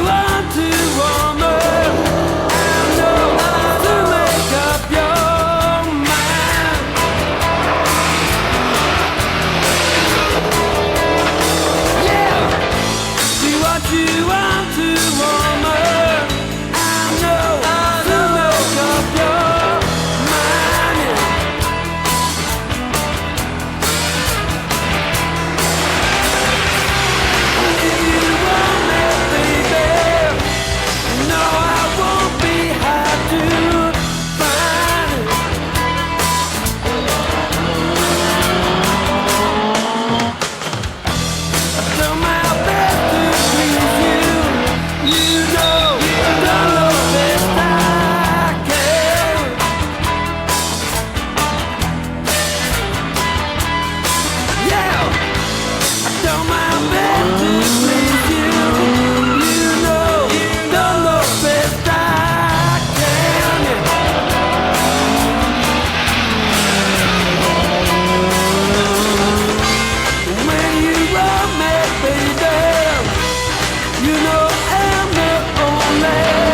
want to warm up, I know to make up your mind. Yeah, do what you want to warm up, I know to make up your mind. If you want me, baby, no, I won't be hard to find. I've done my best to please you. You know, I've done the best I can. Yeah, I've done my best to please you. You know, I've done the best I can. When you want me, baby, you know I'm the only man.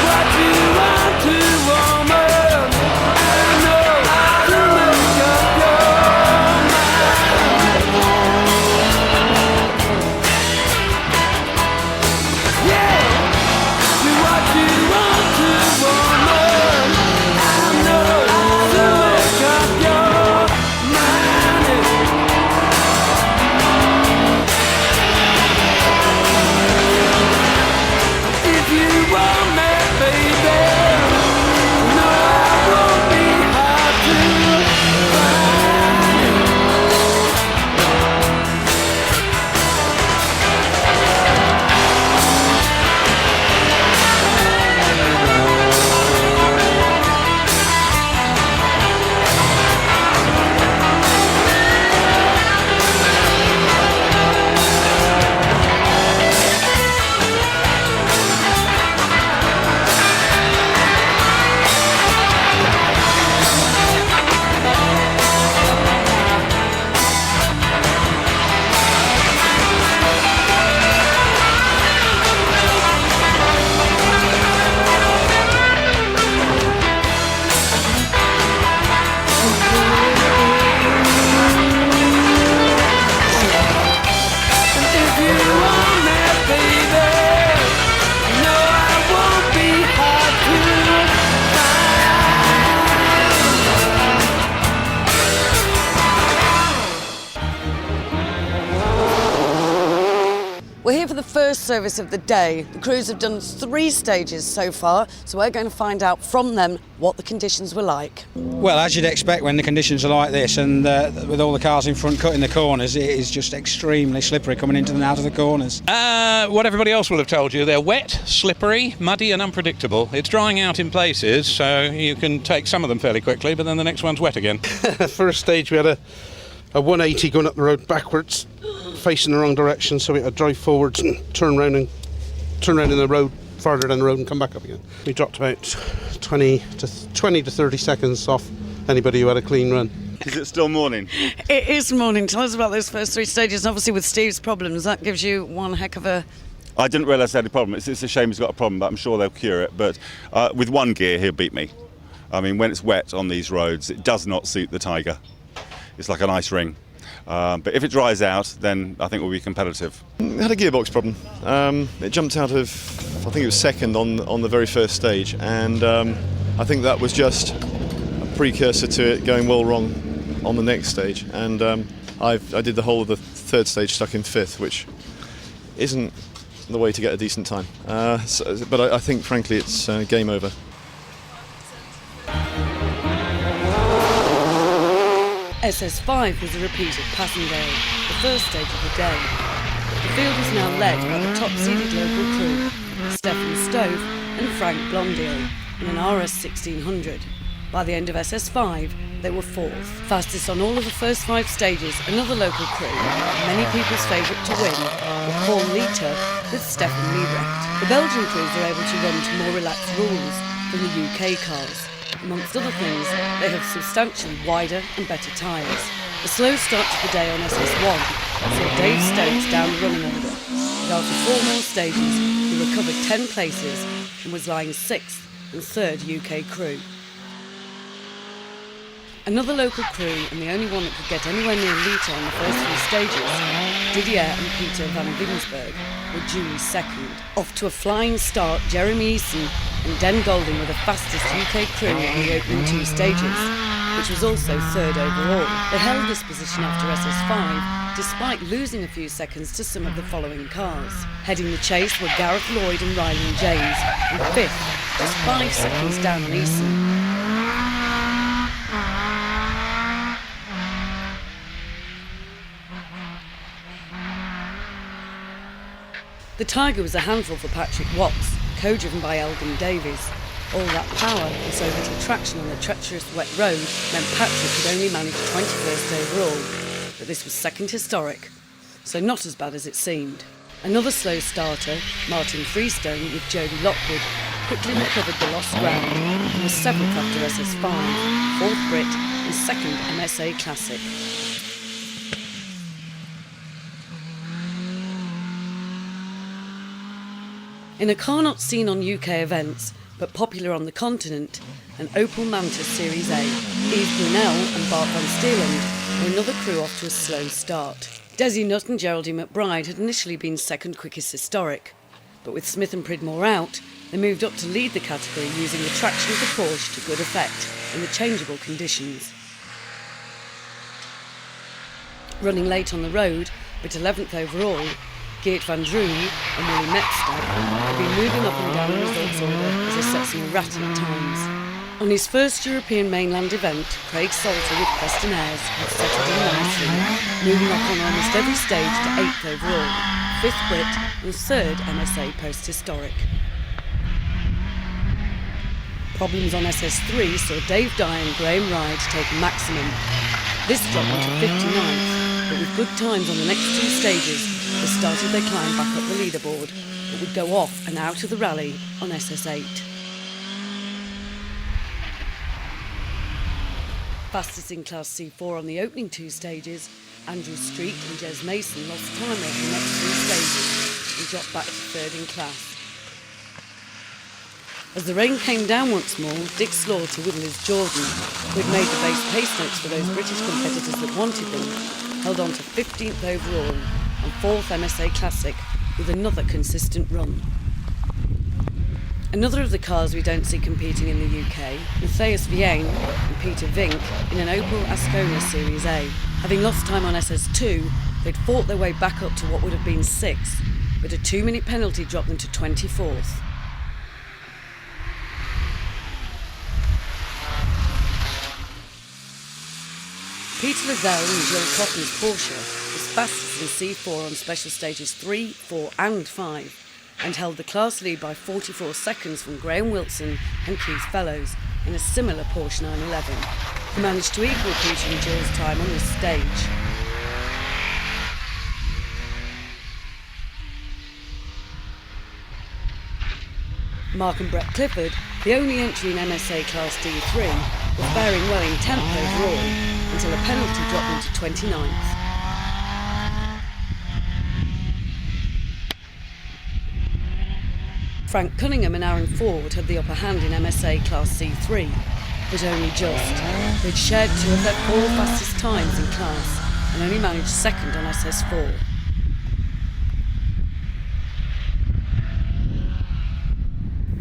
What you want to warm up, I know to make up your mind. Yeah, do what you want to warm up, I know to make up your mind. If you want me, baby, no, I won't be hard to find. If you want me, baby, no, I won't be hard to find. We're here for the first service of the day. The crews have done 3 stages so far, so we're going to find out from them what the conditions were like. Well, as you'd expect when the conditions are like this, and with all the cars in front cutting the corners, it is just extremely slippery coming into and out of the corners. What everybody else will have told you, they're wet, slippery, muddy and unpredictable. It's drying out in places, so you can take some of them fairly quickly, but then the next one's wet again. First stage we had a 180 going up the road backwards, facing the wrong direction, so we had to drive forwards and turn round in the road, farther down the road and come back up again. We dropped about 20 to 30 seconds off anybody who had a clean run. Is it still morning? It is morning. Tell us about those first 3 stages. Obviously with Steve's problems, that gives you one heck of a... I didn't realise I had a problem. It's a shame he's got a problem, but I'm sure they'll cure it. But with one gear, he'll beat me. I mean, when it's wet on these roads, it does not suit the Tiger. It's like an ice ring. But if it dries out, then I think we'll be competitive. It had a gearbox problem. It jumped out of, I think it was second on the very first stage, and I think that was just a precursor to it going well wrong on the next stage. And I did the whole of the third stage stuck in fifth, which isn't the way to get a decent time. But I think, frankly, it's game over. SS5 was a repeat of Passendale, the first stage of the day. The field is now led by the top-seeded local crew, Stefan Stove and Frank Blondeel, in an RS1600. By the end of SS5, they were fourth. Fastest on all of the first 5 stages, another local crew, many people's favourite to win, were Paul Leiter with Stefan Liebrecht. The Belgian crews are able to run to more relaxed rules than the UK cars. Amongst other things, they have substantially wider and better tyres. A slow start to the day on SS1 saw Dave Stokes down the running order, but after 4 more stages, he recovered 10 places and was lying 6th and 3rd UK crew. Another local crew, and the only one that could get anywhere near Leiter on the first 3 stages, Didier and Peter van Winsberg, were duly second. Off to a flying start, Jeremy Eason and Den Golding were the fastest UK crew on the opening 2 stages, which was also 3rd overall. They held this position after SS5, despite losing a few seconds to some of the following cars. Heading the chase were Gareth Lloyd and Ryland James, and 5th, just 5 seconds down on Eason. The Tiger was a handful for Patrick Watts, co-driven by Elgin Davies. All that power and so little traction on the treacherous wet road meant Patrick could only manage 21st overall, but this was second historic, so not as bad as it seemed. Another slow starter, Martin Freestone with Jody Lockwood, quickly recovered the lost ground and was 7th after SS5, 4th Brit and 2nd MSA Classic. In a car not seen on UK events, but popular on the continent, an Opel Manta Series A, Yves Brunel and Bart van Steeland were another crew off to a slow start. Desi Nutt and Geraldine McBride had initially been second quickest historic, but with Smith and Pridmore out, they moved up to lead the category using the traction of the Porsche to good effect in the changeable conditions. Running late on the road, but 11th overall, Geert van Droon and Willie Metstad had been moving up and down the results order as they set some erratic times. On his first European mainland event, Craig Salter with Preston Ayres had settled in nicely, moving up on almost every stage to 8th overall, 5th Brit and 3rd MSA post-historic. Problems on SS3 saw Dave Dye and Graham Ride take a maximum. This dropped them to 59th, but with good times on the next 2 stages, they started their climb back up the leaderboard, but would go off and out of the rally on SS8. Fastest in Class C4 on the opening 2 stages, Andrew Street and Jez Mason lost time over the next 3 stages and dropped back to 3rd in class. As the rain came down once more, Dick Slaughter with Liz Jordan, who had made the base pace notes for those British competitors that wanted them, held on to 15th overall and 4th MSA Classic with another consistent run. Another of the cars we don't see competing in the UK, Matthias Vienne and Peter Vink in an Opel Ascona Series A. Having lost time on SS2, they'd fought their way back up to what would have been 6th, but a 2-minute penalty dropped them to 24th. Peter Liddell and Jill Cotton's Porsche was fastest in C4 on special stages 3, 4 and 5 and held the class lead by 44 seconds from Graham Wilson and Keith Fellows in a similar Porsche 911, who managed to equal Peter and Jill's time on this stage. Mark and Brett Clifford, the only entry in MSA Class D3, were faring well in 10th overall until a penalty dropped them to 29th. Frank Cunningham and Aaron Ford had the upper hand in MSA Class C3, but only just. They'd shared 2 of their 4 fastest times in class and only managed 2nd on SS4.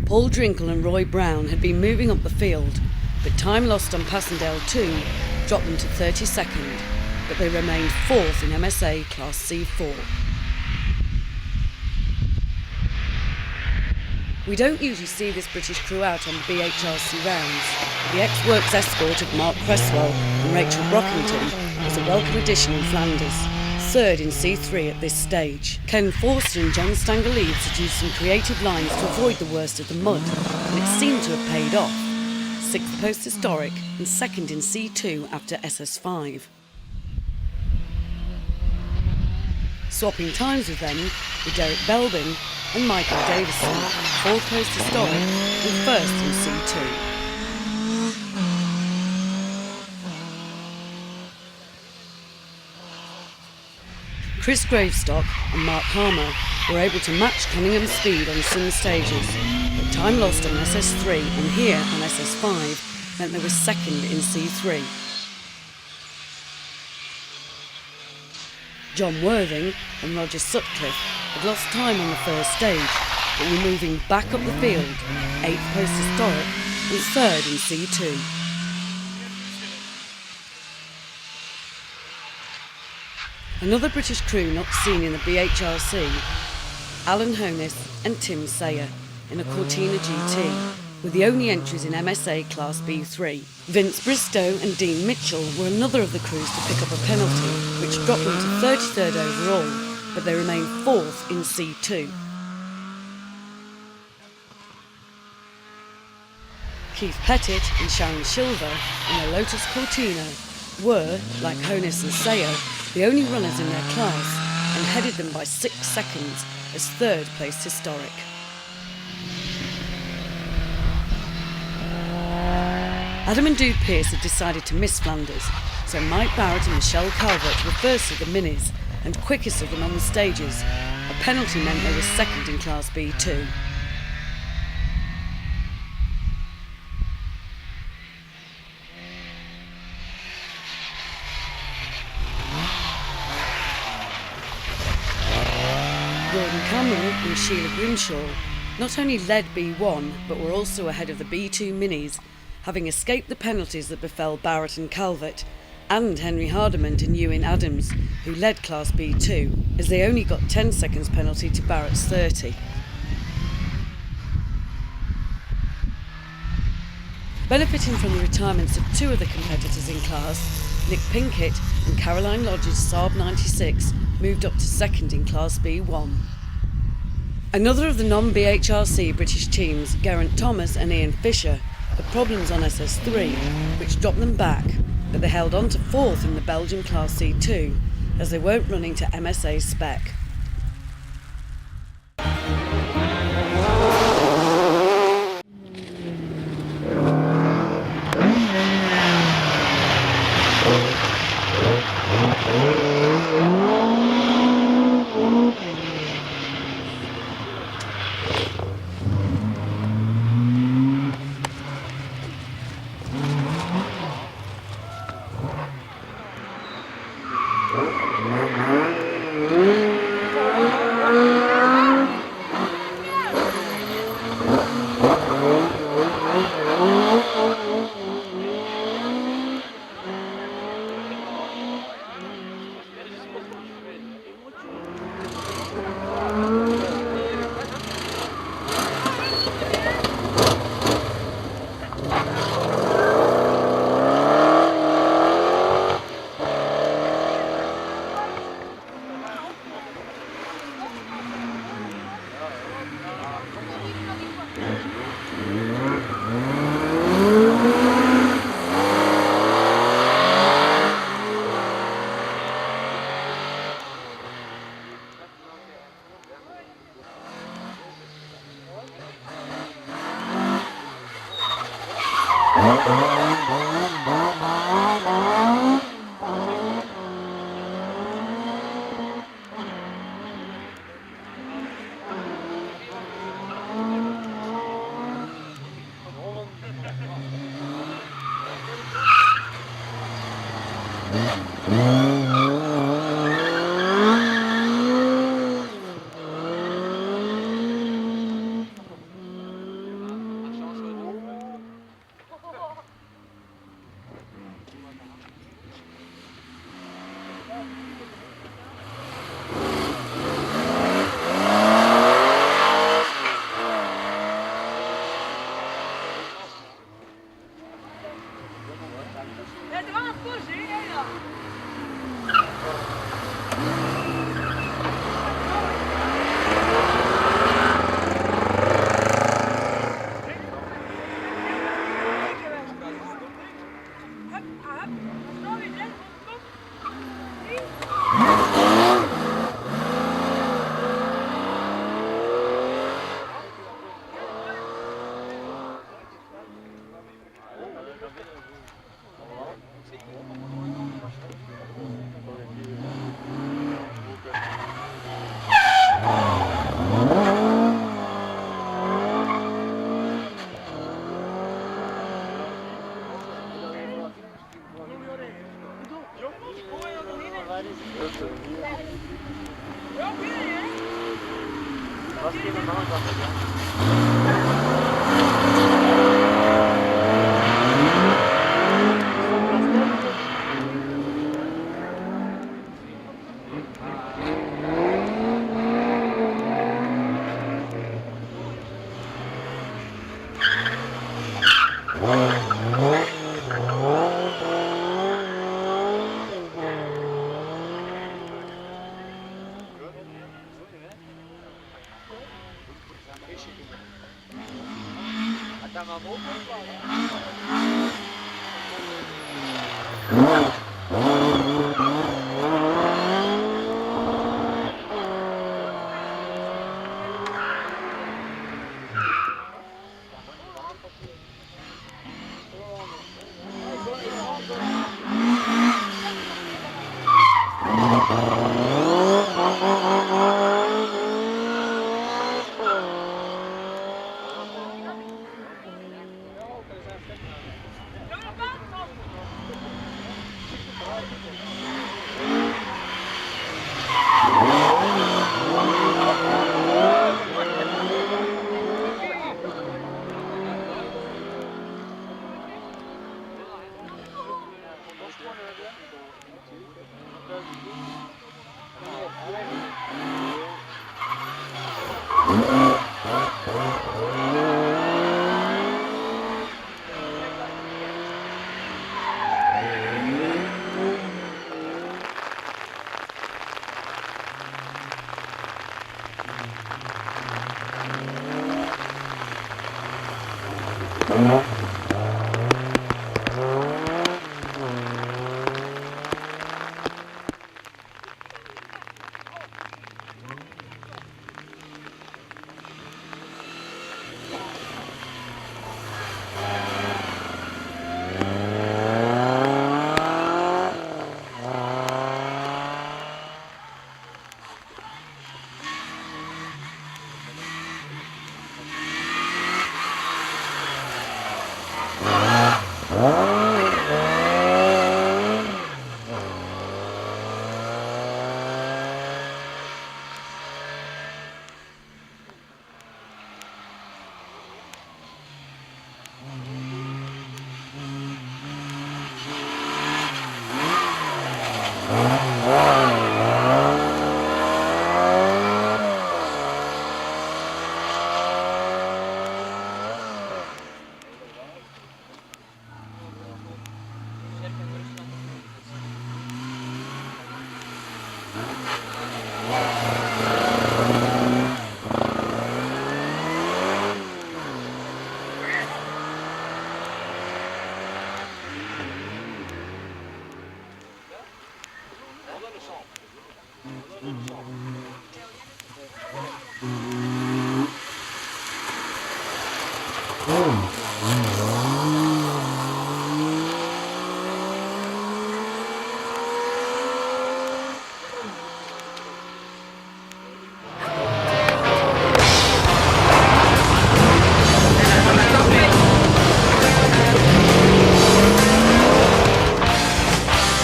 Paul Drinkle and Roy Brown had been moving up the field, but time lost on Passendale 2 dropped them to 32nd. but they remained fourth in MSA Class C4. We don't usually see this British crew out on the BHRC rounds. The ex-works escort of Mark Cresswell and Rachel Brockington was a welcome addition in Flanders, third in C3 at this stage. Ken Forster and John Stangle-Leeds had used some creative lines to avoid the worst of the mud, and it seemed to have paid off. Sixth post Historic and second in C2 after SS5. Swapping times with them were Derek Belbin and Michael Davison, fourth post Historic and first in C2. Chris Gravestock and Mark Harmer were able to match Cunningham's speed on some stages, but time lost on SS3 and here on SS5 meant they were second in C3. John Worthing and Roger Sutcliffe had lost time on the first stage, but were moving back up the field, 8th post Historic and 3rd in C2. Another British crew not seen in the BHRC, Alan Honis and Tim Sayer in a Cortina GT, were the only entries in MSA Class B3. Vince Bristow and Dean Mitchell were another of the crews to pick up a penalty, which dropped them to 33rd overall, but they remained 4th in C2. Keith Pettit and Sharon Silver in their Lotus Cortina were, like Honis and Sayer, the only runners in their class and headed them by 6 seconds as third placed Historic. Adam and Dude Pearce had decided to miss Flanders, so Mike Barrett and Michelle Calvert were first of the minis and quickest of them on the stages. A penalty meant they were second in Class B2. Gordon Cameron and Sheila Grimshaw not only led B1 but were also ahead of the B2 minis, having escaped the penalties that befell Barrett and Calvert, and Henry Hardement and Ewan Adams, who led Class B2, as they only got 10 seconds penalty to Barrett's 30. Benefiting from the retirements of 2 of the competitors in class, Nick Pinkett and Caroline Lodge's Saab 96 moved up to second in Class B1. Another of the non-BHRC British teams, Geraint Thomas and Ian Fisher, had problems on SS3, which dropped them back, but they held on to 4th in the Belgian Class C2, as they weren't running to MSA spec.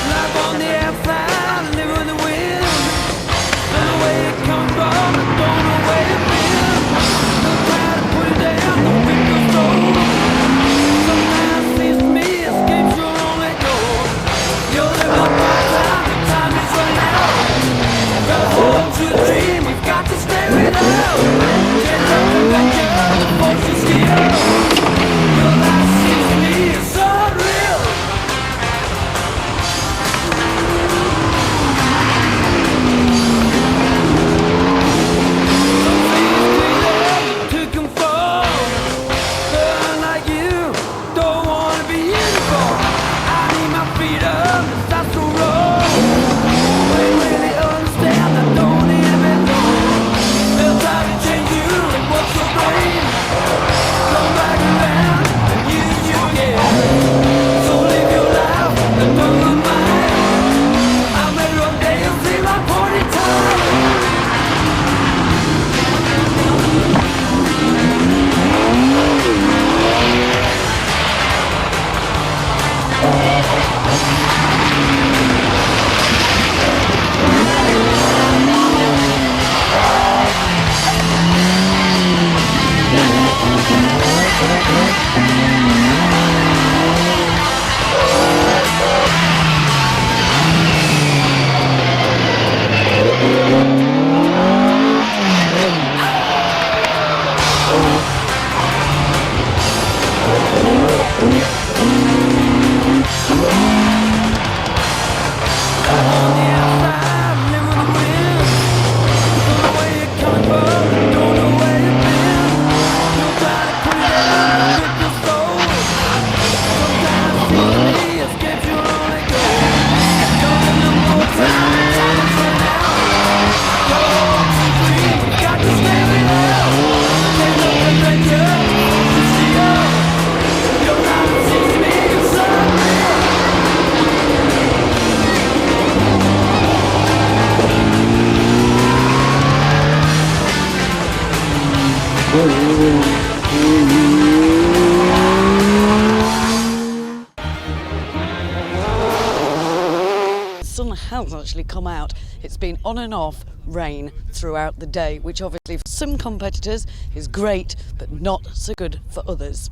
Life on the outside, live with the wind. And the way it comes The sun has actually come out. It's been on and off rain throughout the day, which obviously for some competitors is great, but not so good for others.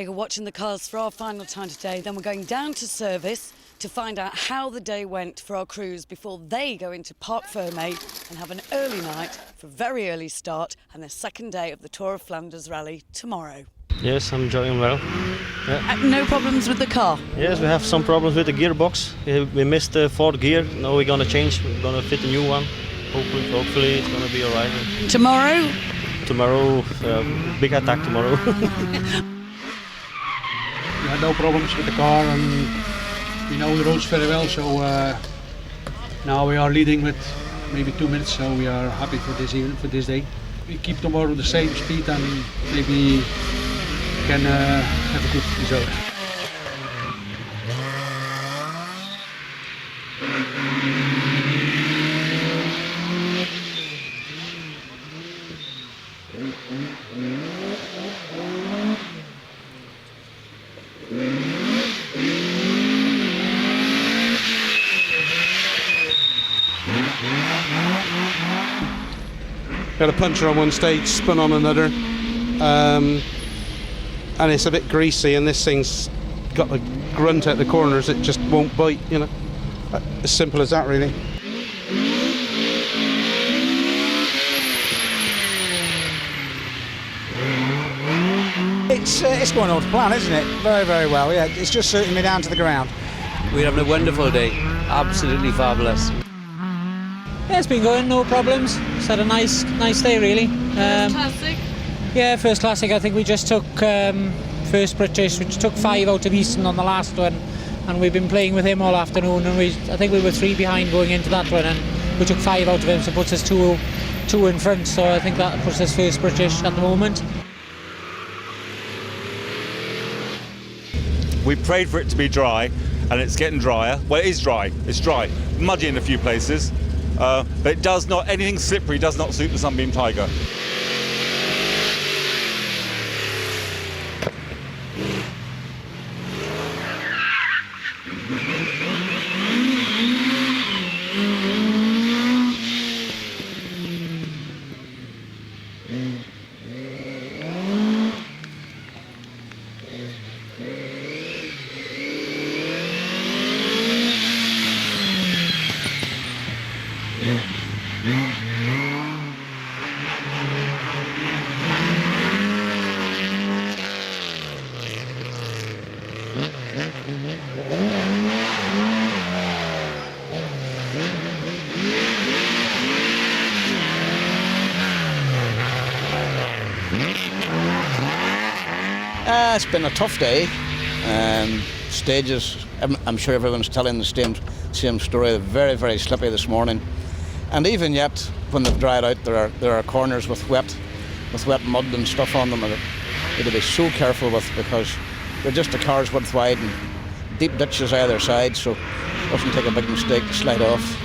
Watching the cars for our final time today, then we're going down to service to find out how the day went for our crews before they go into Parc Fermé and have an early night for a very early start and the second day of the Tour of Flanders Rally tomorrow. Yes, I'm enjoying well. Yeah. No problems with the car? Yes, we have some problems with the gearbox. We missed the fourth gear. Now we're gonna change. We're gonna fit a new one. Hopefully it's gonna be alright. Tomorrow? Tomorrow, big attack tomorrow. We had no problems with the car and we know the roads very well, so now we are leading with maybe 2 minutes, so we are happy for this day. We keep tomorrow the same speed and maybe can have a good result. We had a puncture on one stage, spun on another, and it's a bit greasy, and this thing's got the grunt at the corners, it just won't bite, you know. As simple as that, really. It's going on to plan, isn't it? Very, very well, yeah. It's just suiting me down to the ground. We're having a wonderful day. Absolutely fabulous. Yeah, it's been going, no problems. It's had a nice day, really. Classic. Yeah, first classic. I think we just took first British, which took 5 out of Easton on the last one, and we've been playing with him all afternoon. And I think we were 3 behind going into that one, and we took 5 out of him, so it puts us two in front. So I think that puts us first British at the moment. We prayed for it to be dry, and it's getting drier. Well, it is dry. It's dry. Muddy in a few places, but it does not. Anything slippery does not suit the Sunbeam Tiger. It's been a tough day. Stages, I'm sure everyone's telling the same story. They're very, very slippy this morning. And even yet, when they've dried out, there are corners with wet mud and stuff on them that you need to be so careful with, because they're just a car's width wide and deep ditches either side, so it doesn't take a big mistake to slide off.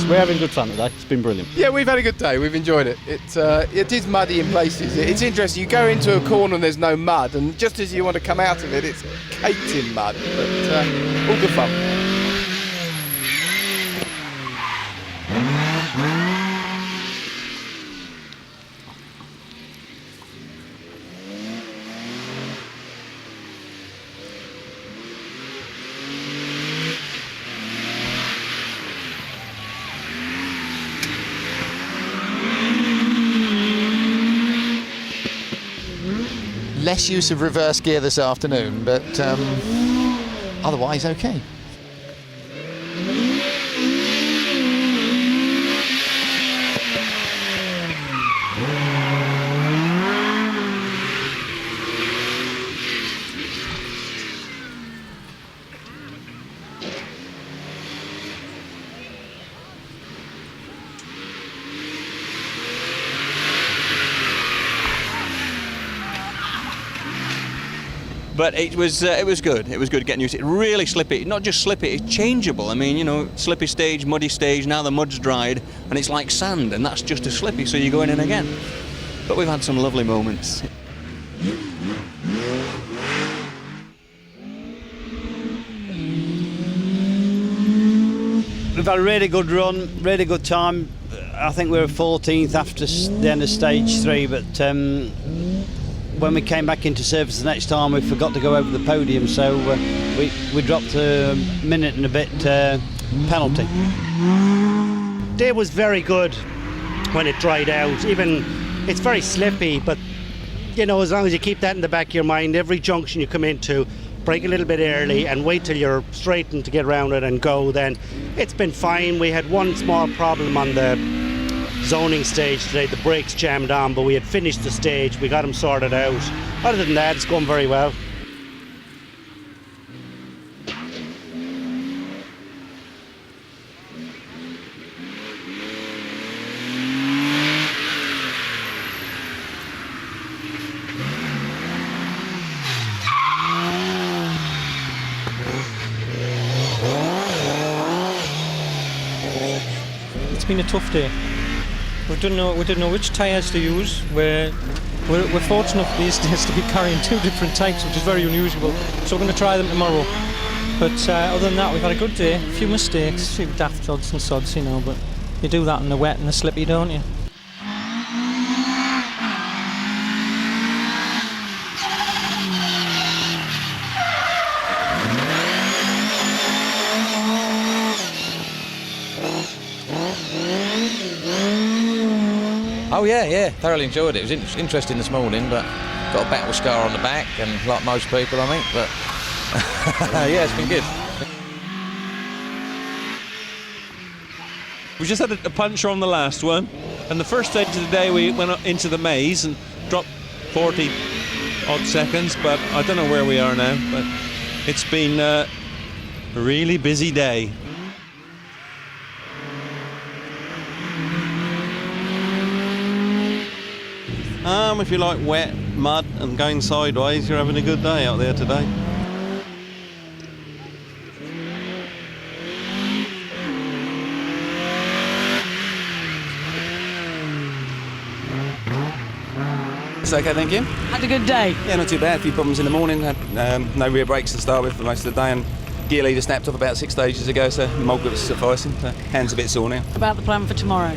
We're having good fun today. It's been brilliant. Yeah, we've had a good day. We've enjoyed it. It is muddy in places. It's interesting. You go into a corner and there's no mud, and just as you want to come out of it, it's caked in mud. But all good fun. Less use of reverse gear this afternoon, but otherwise okay. But it was good. It was good getting used to it. Really slippy, not just slippy, it's changeable. I mean, you know, slippy stage, muddy stage, now the mud's dried and it's like sand, and that's just as slippy, so you're going in again. But we've had some lovely moments. We've had a really good run, really good time. I think we were 14th after the end of stage 3, but when we came back into service the next time, we forgot to go over the podium, so we dropped a minute and a bit penalty. Day was very good when it dried out. Even it's very slippy, but you know, as long as you keep that in the back of your mind, every junction you come into, brake a little bit early and wait till you're straightened to get around it and go, then it's been fine. We had one small problem on the zoning stage today. The brakes jammed on, but we had finished the stage. We got them sorted out. Other than that, it's going very well. been a tough day. We didn't know which tyres to use. We're fortunate these days to be carrying 2 different types, which is very unusual. So we're going to try them tomorrow. But other than that, we've had a good day. A few mistakes, a few daft odds and sods, you know, but you do that in the wet and the slippy, don't you? Oh yeah, thoroughly enjoyed it. It was interesting this morning, but got a battle scar on the back, and like most people, I think, but yeah, it's been good. We just had a puncture on the last one, and the first stage of the day we went up into the maze and dropped 40 odd seconds, but I don't know where we are now, but it's been a really busy day. If you like wet, mud and going sideways, you're having a good day out there today. It's okay, thank you. Had a good day? Yeah, not too bad. A few problems in the morning. Had no rear brakes to start with for most of the day, and gear leader snapped off about 6 stages ago, so mog was sufficing. So hands a bit sore now. About the plan for tomorrow?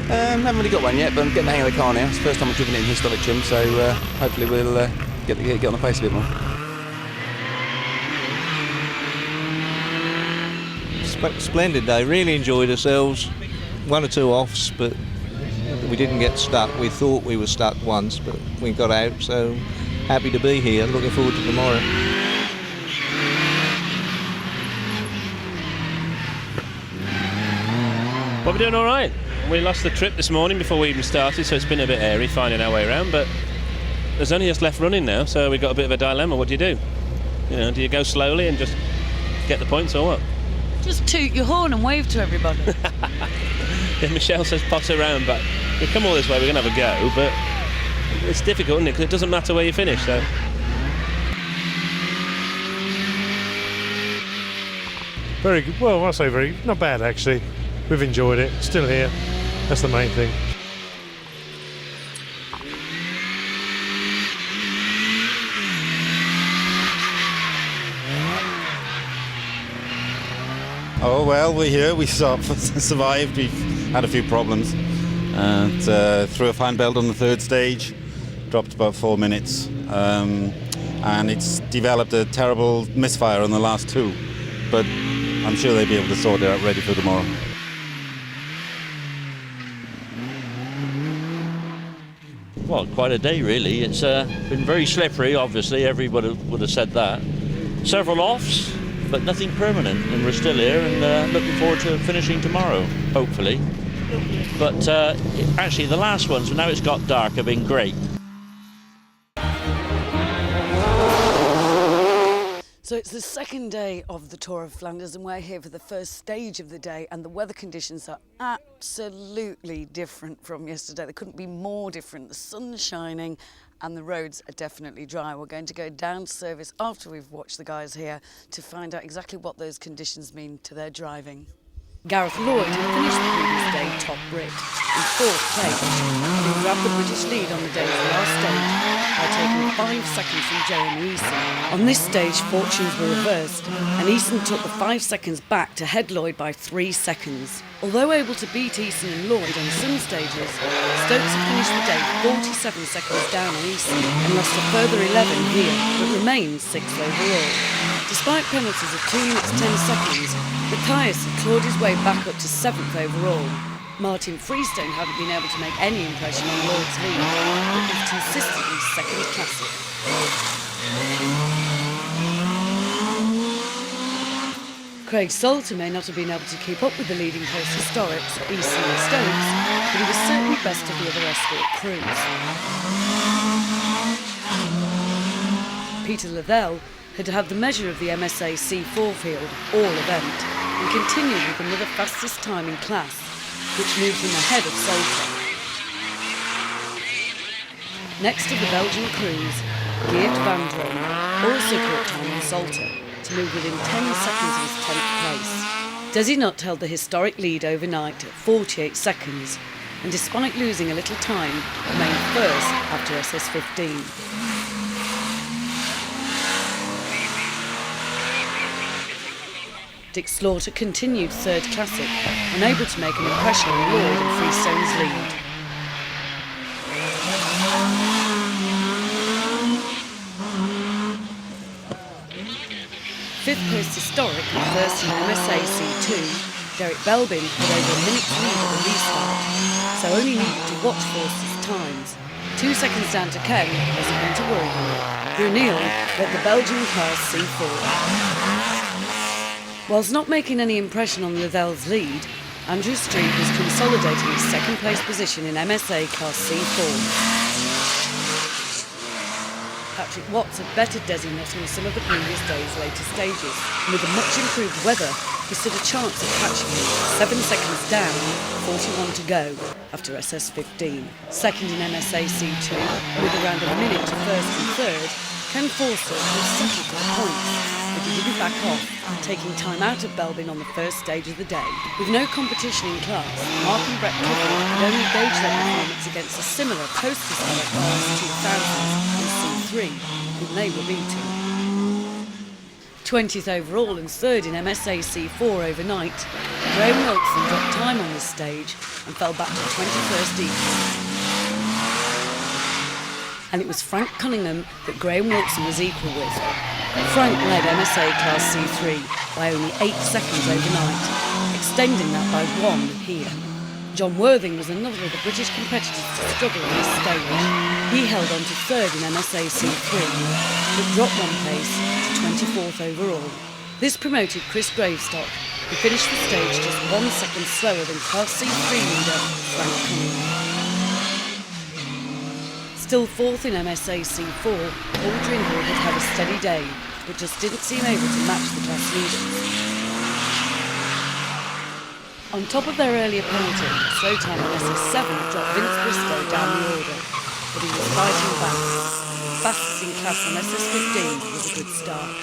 Haven't really got one yet, but I'm getting the hang of the car now. It's the first time I've driven it in historic trim, so hopefully we'll get on the pace a bit more. Splendid day, really enjoyed ourselves. 1 or 2 offs, but we didn't get stuck. We thought we were stuck once, but we got out, so happy to be here. Looking forward to tomorrow. Well, we're doing all right. We lost the trip this morning before we even started, so it's been a bit airy finding our way around, but there's only us left running now, so we've got a bit of a dilemma. What do you do? You know, do you go slowly and just get the points, or what? Just toot your horn and wave to everybody. Yeah, Michelle says pot around, but we come all this way, we're going to have a go, but it's difficult, isn't it? Because it doesn't matter where you finish, so. Very good. Well, I say very, not bad actually. We've enjoyed it. Still here. That's the main thing. Oh well, we're here. We survived. We've had a few problems. Threw a fan belt on the 3rd stage, dropped about 4 minutes, and it's developed a terrible misfire on the last 2. But I'm sure they'll be able to sort it out ready for tomorrow. Well, quite a day really. It's been very slippery, obviously, everybody would have said that. Several offs, but nothing permanent, and we're still here and looking forward to finishing tomorrow, hopefully. But actually the last ones, now it's got dark, have been great. So it's the second day of the Tour of Flanders and we're here for the first stage of the day, and the weather conditions are absolutely different from yesterday. They couldn't be more different. The sun's shining and the roads are definitely dry. We're going to go down to service after we've watched the guys here to find out exactly what those conditions mean to their driving. Gareth Lloyd had finished the previous day top Brit in 4th place, having grabbed the British lead on the day's last stage by taking 5 seconds from Jeremy Eason. On this stage, fortunes were reversed, and Eason took the 5 seconds back to head Lloyd by 3 seconds. Although able to beat Eason and Lloyd on some stages, Stokes had finished the day 47 seconds down on Eason and lost a further 11 here, but remains 6th overall. Despite penalties of 2 minutes 10 seconds, Matthias had clawed his way back up to 7th overall. Martin Freestone hadn't been able to make any impression on Lloyd's lead, but was consistently second classic. Craig Salter may not have been able to keep up with the leading post historics, Eason and Stokes, but he was certainly best of the other escort crews. Peter Lavelle had had the measure of the MSA C4 field all event and continued with another fastest time in class, which moved him ahead of Salter. Next to the Belgian crews, Geert van Drone also caught time on Salter to move within 10 seconds of his 10th place. Desinut held the historic lead overnight at 48 seconds, and despite losing a little time, remained first after SS15. Dick Slaughter continued third classic, unable to make an impression on Lloyd and Freestone's lead. Fifth post Historic and first in MSA C2, Derek Belbin had over a minute's lead at the restart, so only needed to watch Forster's times. 2 seconds down to Ken wasn't going to worry him. Brunel led the Belgian Class C4. Whilst not making any impression on Liddell's lead, Andrew Street was consolidating his second place position in MSA Class C4. Patrick Watts had bettered Desinut on some of the previous day's later stages, and with the much improved weather, he stood a chance of catching him 7 seconds down, 41 to go, after SS15. Second in MSA C2, with around a minute to first and third, Ken Forster was settled for points, but he didn't back off, taking time out of Belbin on the first stage of the day. With no competition in class, Mark and Brett Clifford could only gauge their performance against a similar post-historic RS2000 and C3, whom they were beating. 20th overall and third in MSA C4 overnight, Graham Wilson dropped time on this stage and fell back to 21st equal. And it was Frank Cunningham that Graham Wilson was equal with. Frank led MSA Class C3 by only 8 seconds overnight, extending that by 1 here. John Worthing was another of the British competitors to struggle on this stage. He held on to third in MSA C3, but dropped 1 place to 24th overall. This promoted Chris Gravestock, who finished the stage just 1 second slower than Class C3 leader Frank Cunningham. Still fourth in MSA C4, Paul Dringle had had a steady day, but just didn't seem able to match the class leaders. On top of their earlier penalty, slow time in SS7 dropped Vince Briscoe down the order, but he was fighting back. Fastest in class on SS15 was a good start.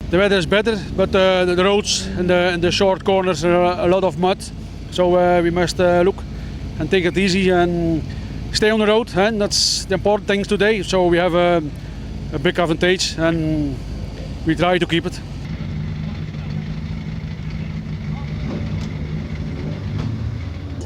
The weather is better, but the roads and the short corners are a lot of mud. So we must look and take it easy and stay on the road. And that's the important thing today. So we have a big advantage and we try to keep it.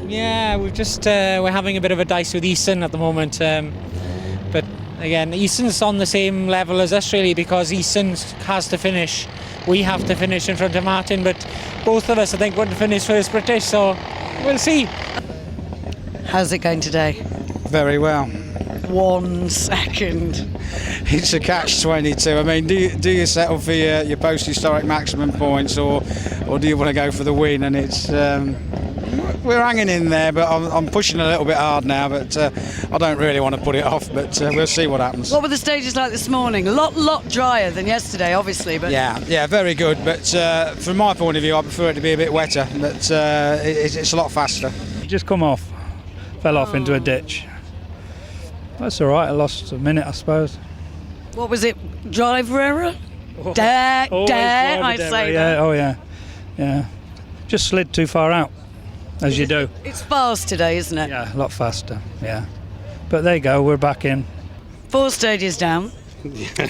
Yeah, we're having a bit of a dice with Easton at the moment. But again, Easton's on the same level as us really, because Easton has to finish. We have to finish in front of Martin, but both of us I think want to finish first British, so we'll see. How's it going today? Very well. 1 second. It's a catch-22. I mean, do you settle for your post-historic maximum points, or do you want to go for the win? And it's we're hanging in there, but I'm pushing a little bit hard now. But I don't really want to put it off. But we'll see what happens. What were the stages like this morning? A lot drier than yesterday, obviously. But yeah, very good. But from my point of view, I prefer it to be a bit wetter. But it's a lot faster. Just come off, fell off into a ditch. That's all right. I lost a minute, I suppose. what was it? Driver error? Dare I say that? Oh yeah. Just slid too far out, as you do. It's fast today, isn't it? Yeah, a lot faster, yeah. But there you go, we're back in. 4 stages down,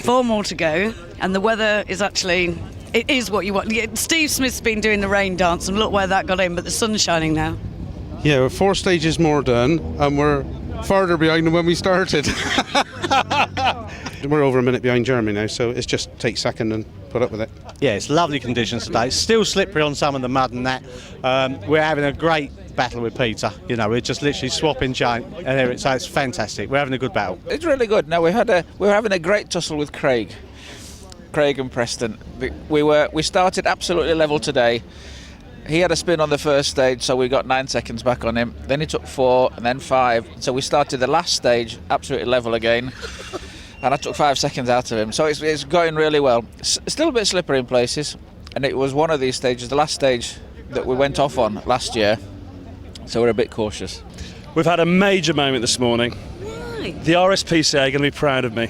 4 more to go, and the weather is actually, it is what you want. Steve Smith's been doing the rain dance, and look where that got in, but the sun's shining now. Yeah, we're 4 stages more done, and we're farther behind than when we started. We're over a minute behind Jeremy now, so it's just take second and put up with it. Yeah, it's lovely conditions today. It's still slippery on some of the mud and that. We're having a great battle with Peter. You know, we're just literally swapping chain, and so it's fantastic. We're having a good battle. It's really good. No, we were having a great tussle with Craig and Preston. We started absolutely level today. He had a spin on the first stage, so we got 9 seconds back on him. Then he took 4 and then 5. So we started the last stage absolutely level again. And I took 5 seconds out of him. So it's going really well. Still a bit slippery in places. And it was one of these stages, the last stage that we went off on last year. So we're a bit cautious. We've had a major moment this morning. Right. The RSPCA are going to be proud of me.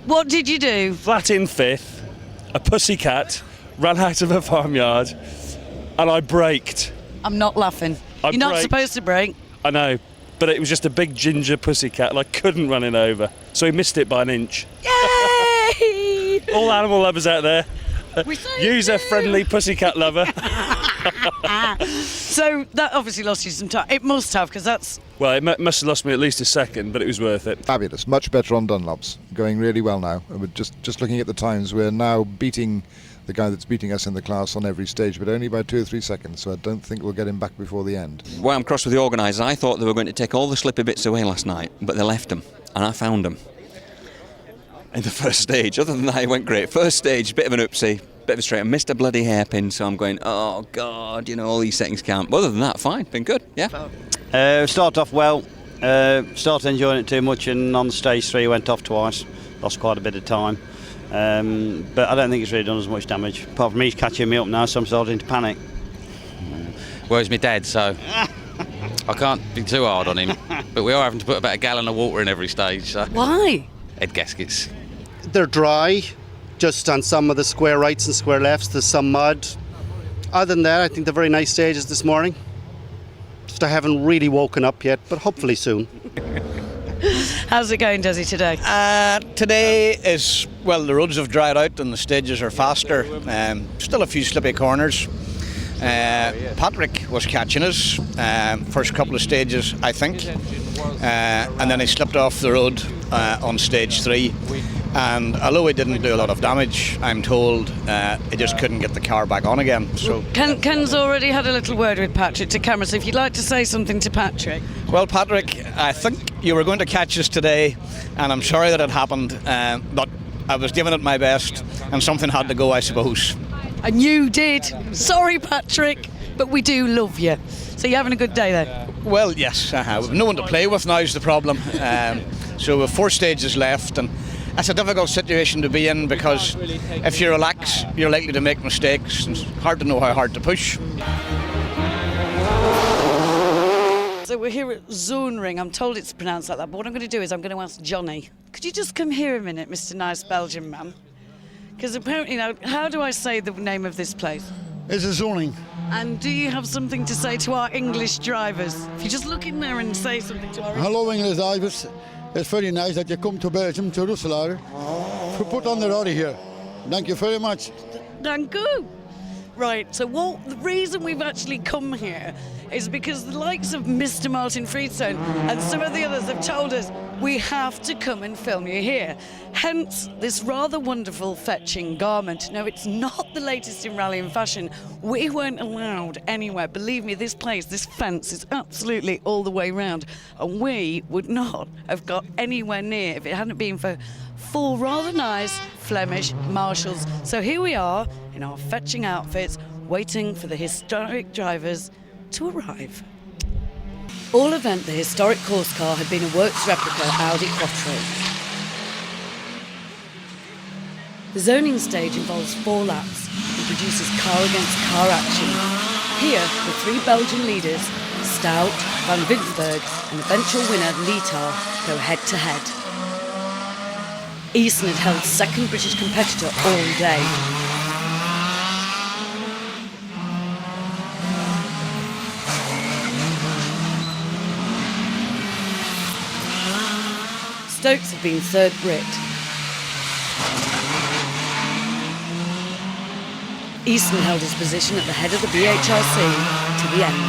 What did you do? Flat in 5th, a pussycat ran out of a farmyard, and I braked. I'm not laughing. You're not braked. supposed to brake. I know, but it was just a big ginger pussycat, and I couldn't run it over. So he missed it by an inch. Yay! All animal lovers out there, user-friendly pussycat lover. So that obviously lost you some time. It must have, because that's... Well, it must have lost me at least a second, but it was worth it. Fabulous, much better on Dunlops, going really well now. We're just looking at the times, we're now beating the guy that's beating us in the class on every stage, but only by 2 or 3 seconds, so I don't think we'll get him back before the end. Well, I'm cross with the organisers. I thought they were going to take all the slippy bits away last night, but they left them, and I found them in the first stage. Other than that, it went great. First stage, bit of an oopsie, bit of a straight. I missed a bloody hairpin, so I'm going, oh God, all these settings count. But other than that, fine, been good, yeah. Started off well, started enjoying it too much, and on stage 3 went off twice, lost quite a bit of time. But I don't think it's really done as much damage. Apart from he's catching me up now, so I'm starting to panic. Well, he's my dad, so I can't be too hard on him. But we are having to put about a gallon of water in every stage. So. Why? Head gaskets. They're dry, just on some of the square rights and square lefts. There's some mud. Other than that, I think they're very nice stages this morning. Just I haven't really woken up yet, but hopefully soon. How's it going, Desi, today? Today is, well, the roads have dried out and the stages are faster. Still a few slippy corners. Patrick was catching us first couple of stages, I think, and then he slipped off the road on stage 3. And although he didn't do a lot of damage, I'm told he just couldn't get the car back on again. So Ken's already had a little word with Patrick to camera, so if you'd like to say something to Patrick. Well, Patrick, I think you were going to catch us today, and I'm sorry that it happened, but I was giving it my best, and something had to go, I suppose. And you did. Sorry, Patrick, but we do love you. So you're having a good day there? Well, yes. We've no one to play with now is the problem. So we've 4 stages left, and that's a difficult situation to be in, because if you relax, you're likely to make mistakes. It's hard to know how hard to push. So we're here at Zoonring. I'm told it's pronounced like that, but what I'm going to do is I'm going to ask Johnny. Could you just come here a minute, Mr. Nice Belgian man? Because apparently now, how do I say the name of this place? It's a Zoonring. And do you have something to say to our English drivers? If you just look in there and say something to our Hello, English drivers. It's very nice that you come to Belgium, to Roeselare, to put on the rally here. Thank you very much. Dank u. Right, so the reason we've actually come here is because the likes of Mr. Martin Freestone and some of the others have told us we have to come and film you here. Hence, this rather wonderful fetching garment. No, it's not the latest in rally and fashion. We weren't allowed anywhere. Believe me, this place, this fence is absolutely all the way round. And we would not have got anywhere near if it hadn't been for 4 rather nice Flemish marshals. So here we are in our fetching outfits, waiting for the historic drivers to arrive. All event, the historic course car had been a works replica Audi Quattro. The zoning stage involves 4 laps and produces car against car action. Here, the 3 Belgian leaders, Stout, Van Winsberg and eventual winner Litar, go head to head. Easton had held second British competitor all day. Stokes had been third Brit. Easton held his position at the head of the BHRC to the end.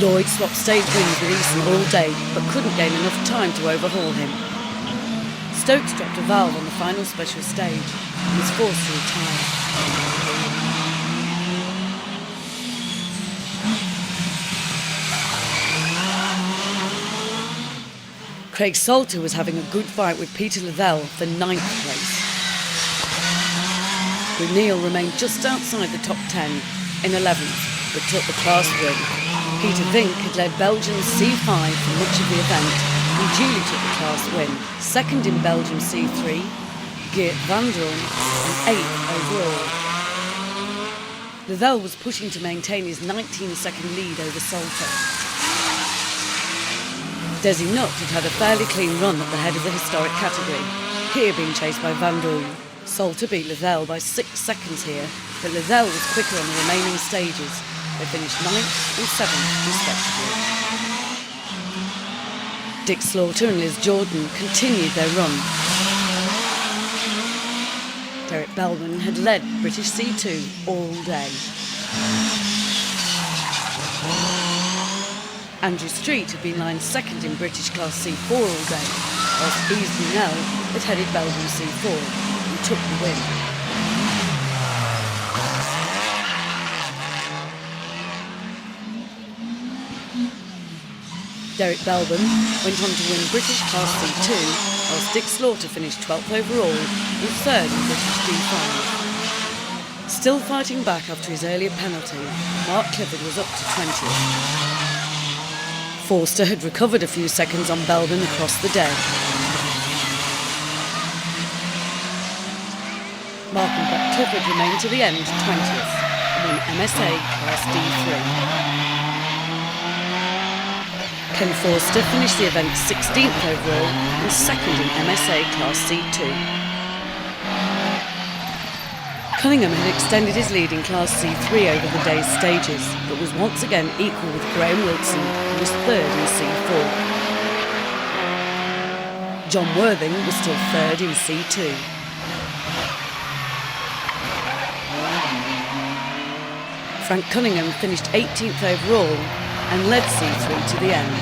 Lloyd swapped stage wins with Easton all day, but couldn't gain enough time to overhaul him. Stokes dropped a valve on the final special stage and was forced to retire. Craig Salter was having a good fight with Peter Lavelle for 9th place. Brunel remained just outside the top 10 in 11th, but took the class win. Peter Vink had led Belgium's C5 for much of the event and duly took the class win. Second in Belgium C3, Geert van Droen, and 8th overall. Lavelle was pushing to maintain his 19-second lead over Salter. Desi Nutt had had a fairly clean run at the head of the historic category, here being chased by Van Droen. Salter beat Lavelle by 6 seconds here, but Lavelle was quicker on the remaining stages. They finished 9th and 7th respectively. Dick Slaughter and Liz Jordan continued their run. Derek Bellman had led British C2 all day. Andrew Street had been lined second in British Class C4 all day, whilst Yves Brunel had headed Belgium C4 and took the win. Derek Belbin went on to win British Class C2, whilst Dick Slaughter finished 12th overall and 3rd in British D5. Still fighting back after his earlier penalty, Mark Clifford was up to 20th. Forster had recovered a few seconds on Belbin across the day. Mark and Brett Clifford remained to the end 20th and won MSA Class D3. Ken Forster finished the event 16th overall and 2nd in MSA Class C2. Cunningham had extended his lead in Class C3 over the day's stages, but was once again equal with Graham Wilson, who was 3rd in C4. John Worthing was still 3rd in C2. Frank Cunningham finished 18th overall and led C3 to the end.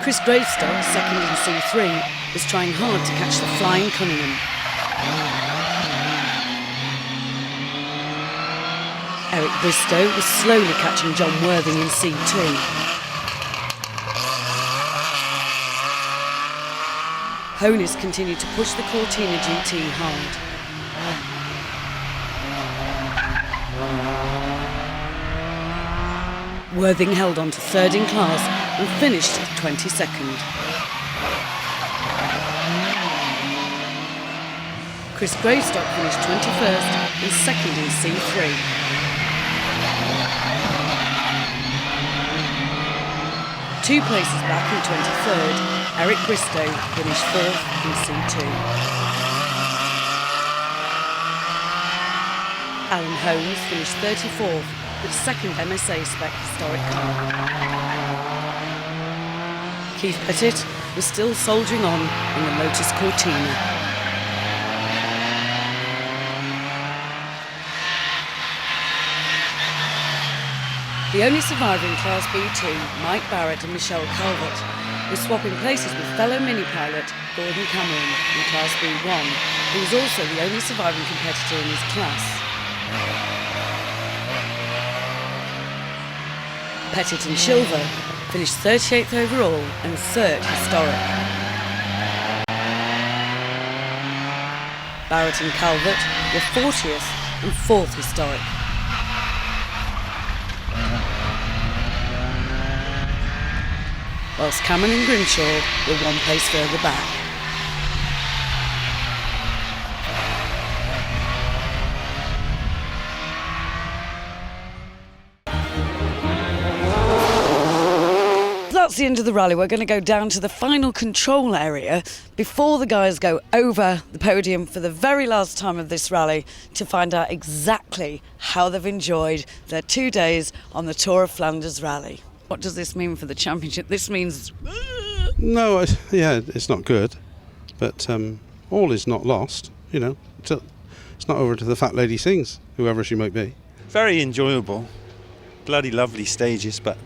Chris Gravestock, 2nd in C3, was trying hard to catch the flying Cunningham. Eric Bristow was slowly catching John Worthing in C2. Honis continued to push the Cortina GT hard. Worthing held on to 3rd in class and finished 22nd. Chris Gravestock finished 21st and 2nd in C3. Two places back in 23rd, Eric Bristow finished 4th in C2. Alan Holmes finished 34th with 2nd MSA spec historic car. Keith Pettit was still soldiering on in the Lotus Cortina. The only survivor in Class B2, Mike Barrett and Michelle Calvert, were swapping places with fellow mini-pilot Gordon Cameron in Class B1, who was also the only surviving competitor in his class. Pettit and Silver finished 38th overall and 3rd historic. Barrett and Calvert were 40th and 4th historic. Whilst Cameron and Grimshaw were one place further back. That's the end of the rally. We're going to go down to the final control area before the guys go over the podium for the very last time of this rally to find out exactly how they've enjoyed their 2 days on the Tour of Flanders rally. What does this mean for the championship? This means... No, yeah, it's not good, but all is not lost, you know. It's not over to the fat lady sings, whoever she might be. Very enjoyable. Bloody lovely stages, but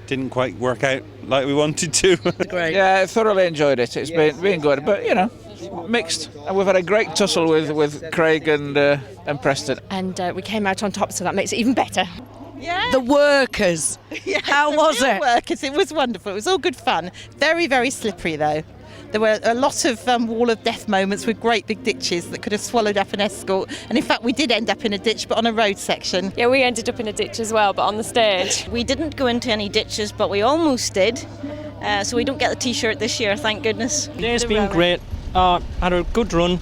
didn't quite work out like we wanted to. Great. Yeah, I thoroughly enjoyed it. It's been good, but you know, mixed. And we've had a great tussle with Craig and Preston. And we came out on top, so that makes it even better. Yeah. The workers. Yeah, how was it? Workers. It was wonderful. It was all good fun. Very, very slippery though. There were a lot of wall of death moments with great big ditches that could have swallowed up an escort. And in fact, we did end up in a ditch, but on a road section. Yeah, we ended up in a ditch as well, but on the stage. We didn't go into any ditches, but we almost did. So we don't get the T-shirt this year, thank goodness. Today's been great. Had a good run.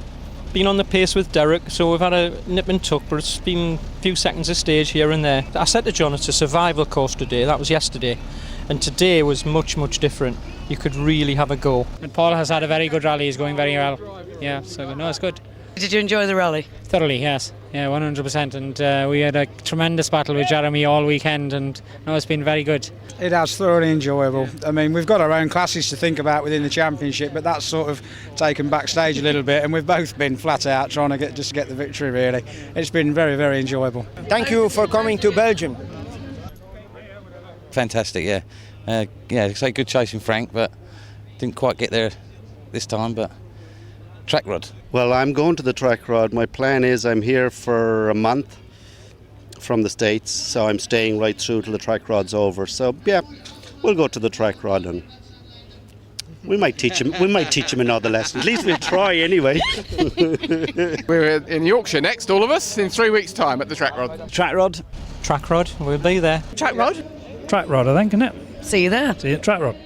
Been on the pace with Derek, so we've had a nip and tuck, but it's been a few seconds a stage here and there. I said to John, it's a survival course today. That was yesterday. And today was much, much different. You could really have a go. And Paul has had a very good rally. He's going very well. Yeah, so no, it's good. Did you enjoy the rally? Thoroughly, yes. Yeah, 100%. And we had a tremendous battle with Jeremy all weekend, and no, it's been very good. It has, thoroughly enjoyable. I mean, we've got our own classes to think about within the championship, but that's sort of taken backstage a little bit, and we've both been flat out trying to get the victory, really. It's been very, very enjoyable. Thank you for coming to Belgium. Fantastic, yeah. It's a good chasing Frank, but didn't quite get there this time, but track rod. Well, I'm going to the track rod. My plan is I'm here for a month from the States, so I'm staying right through till the track rod's over. So yeah, we'll go to the track rod and we might teach him another lesson. At least we'll try anyway. We're in Yorkshire next, all of us, in 3 weeks' time at the track rod. Track rod. Track rod, we'll be there. Track rod? Track rod, I think, isn't it? See you there. See you at track rod.